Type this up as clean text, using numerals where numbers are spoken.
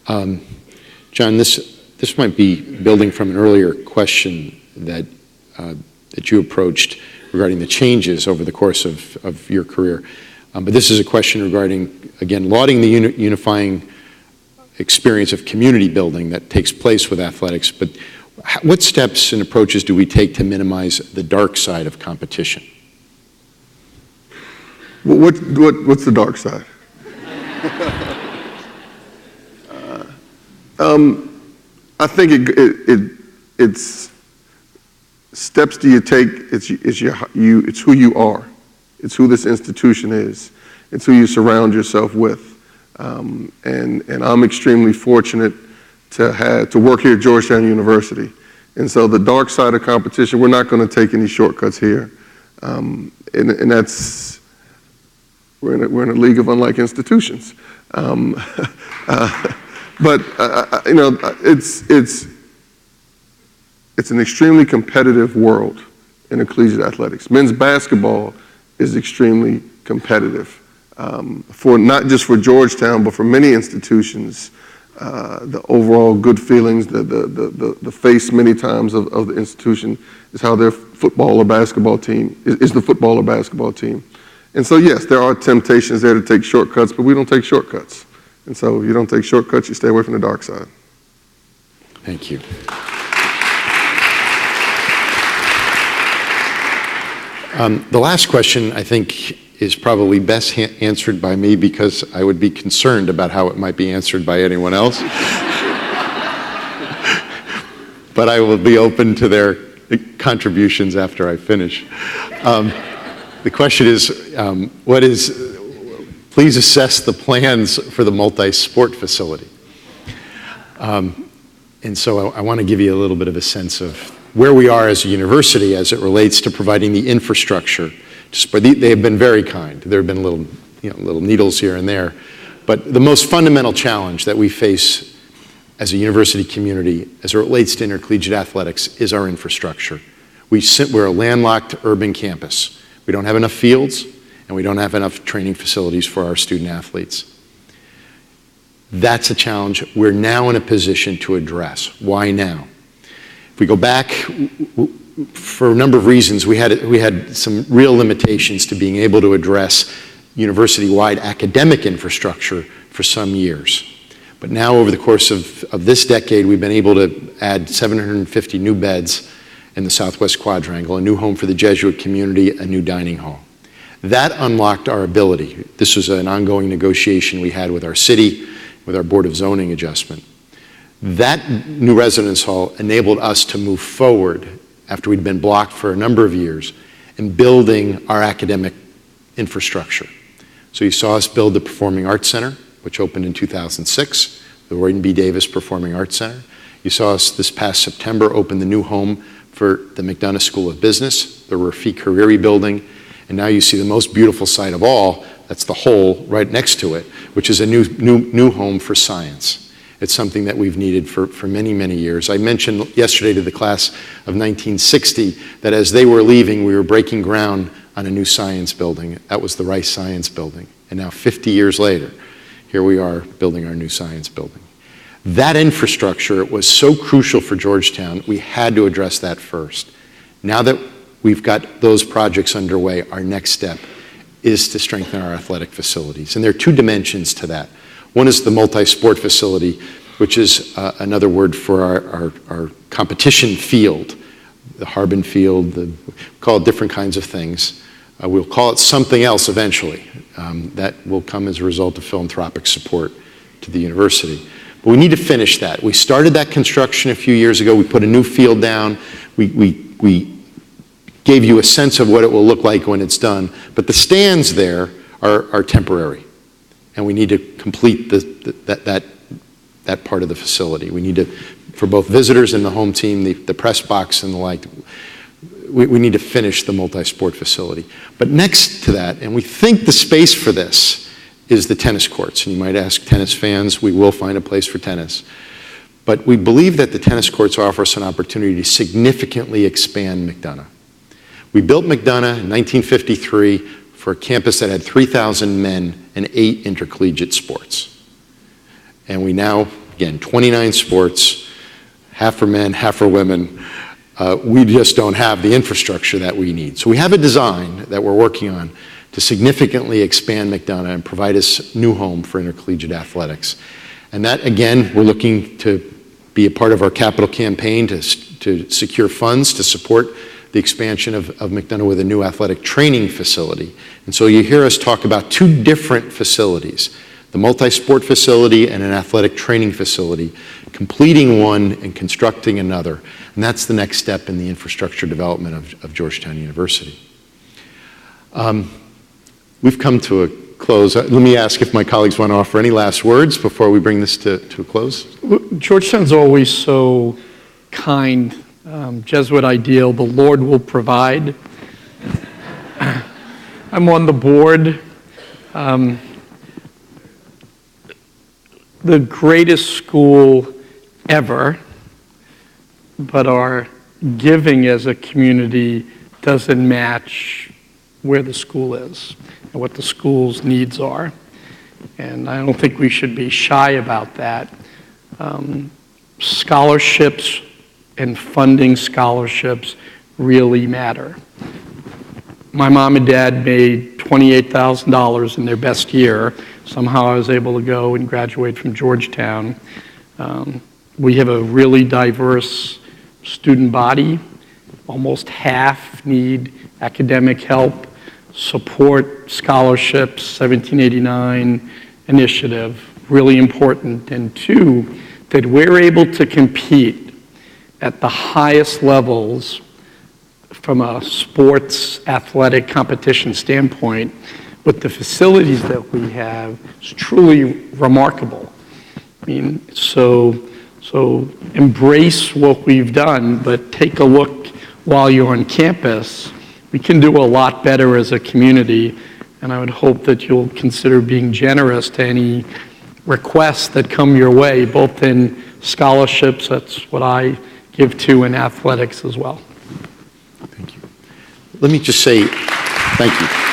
John, this might be building from an earlier question that you approached regarding the changes over the course of your career. But this is a question regarding, again, lauding the unifying experience of community building that takes place with athletics. But what steps and approaches do we take to minimize the dark side of competition? What's the dark side? I think it's steps do you take. It's who you are. It's who this institution is. It's who you surround yourself with. And I'm extremely fortunate to work here at Georgetown University. And so the dark side of competition, we're not going to take any shortcuts here. And that's, we're in a league of unlike institutions. But you know, it's an extremely competitive world in collegiate athletics. Men's basketball is extremely competitive. For not just for Georgetown, but for many institutions, the overall good feelings, the face many times of the institution is how their football or basketball team is the football or basketball team. And so yes, there are temptations there to take shortcuts, but we don't take shortcuts. And so if you don't take shortcuts, you stay away from the dark side. Thank you. The last question, I think, is probably best answered by me because I would be concerned about how it might be answered by anyone else. But I will be open to their contributions after I finish. The question is, please assess the plans for the multi-sport facility. And so I want to give you a little bit of a sense of where we are as a university as it relates to providing the infrastructure. They have been very kind. There have been little needles here and there. But the most fundamental challenge that we face as a university community as it relates to intercollegiate athletics is our infrastructure. We're a landlocked urban campus. We don't have enough fields, and we don't have enough training facilities for our student athletes. That's a challenge we're now in a position to address. Why now? If we go back, for a number of reasons, we had some real limitations to being able to address university-wide academic infrastructure for some years. But now, over the course of this decade, we've been able to add 750 new beds in the Southwest Quadrangle, a new home for the Jesuit community, a new dining hall. That unlocked our ability. This was an ongoing negotiation we had with our city, with our Board of Zoning adjustment. That new residence hall enabled us to move forward after we'd been blocked for a number of years in building our academic infrastructure. So you saw us build the Performing Arts Center, which opened in 2006, the Royden B. Davis Performing Arts Center. You saw us this past September open the new home for the McDonough School of Business, the Rafiq Hariri building, and now you see the most beautiful site of all, that's the hole right next to it, which is a new home for science. It's something that we've needed for many, many years. I mentioned yesterday to the class of 1960 that as they were leaving, we were breaking ground on a new science building. That was the Rice Science Building. And now 50 years later, here we are building our new science building. That infrastructure was so crucial for Georgetown, we had to address that first. Now that we've got those projects underway, our next step is to strengthen our athletic facilities. And there are two dimensions to that. One is the multi-sport facility, which is another word for our competition field, the Harbin Field, we call it different kinds of things. We'll call it something else eventually. That will come as a result of philanthropic support to the university. But we need to finish that. We started that construction a few years ago. We put a new field down. We gave you a sense of what it will look like when it's done. But the stands there are temporary. And we need to complete that part of the facility. We need to, for both visitors and the home team, the press box and the like, we need to finish the multi-sport facility. But next to that, and we think the space for this is the tennis courts. And you might ask tennis fans, we will find a place for tennis. But we believe that the tennis courts offer us an opportunity to significantly expand McDonough. We built McDonough in 1953 for a campus that had 3,000 men and 8 intercollegiate sports. And we now again, 29 sports, half for men, half for women. We just don't have the infrastructure that we need. So we have a design that we're working on to significantly expand McDonough and provide us new home for intercollegiate athletics. And that, again, we're looking to be a part of our capital campaign to secure funds to support the expansion of McDonough with a new athletic training facility. And so you hear us talk about two different facilities, the Multisport Facility and an athletic training facility, completing one and constructing another. And that's the next step in the infrastructure development of Georgetown University. We've come to a close. Let me ask if my colleagues want to offer any last words before we bring this to a close. Georgetown's always so kind. Jesuit ideal, the Lord will provide. I'm on the board. The greatest school ever, but our giving as a community doesn't match where the school is and what the school's needs are. And I don't think we should be shy about that. Scholarships and funding scholarships really matter. My mom and dad made $28,000 in their best year. Somehow I was able to go and graduate from Georgetown. We have a really diverse student body. Almost half need academic help, support, scholarships, 1789 initiative, really important. And two, that we're able to compete at the highest levels from a sports athletic competition standpoint with the facilities that we have is truly remarkable. I mean, so embrace what we've done, but take a look while you're on campus. We can do a lot better as a community, and I would hope that you'll consider being generous to any requests that come your way, both in scholarships, that's what I give to, in athletics as well. Thank you. Let me just say thank you.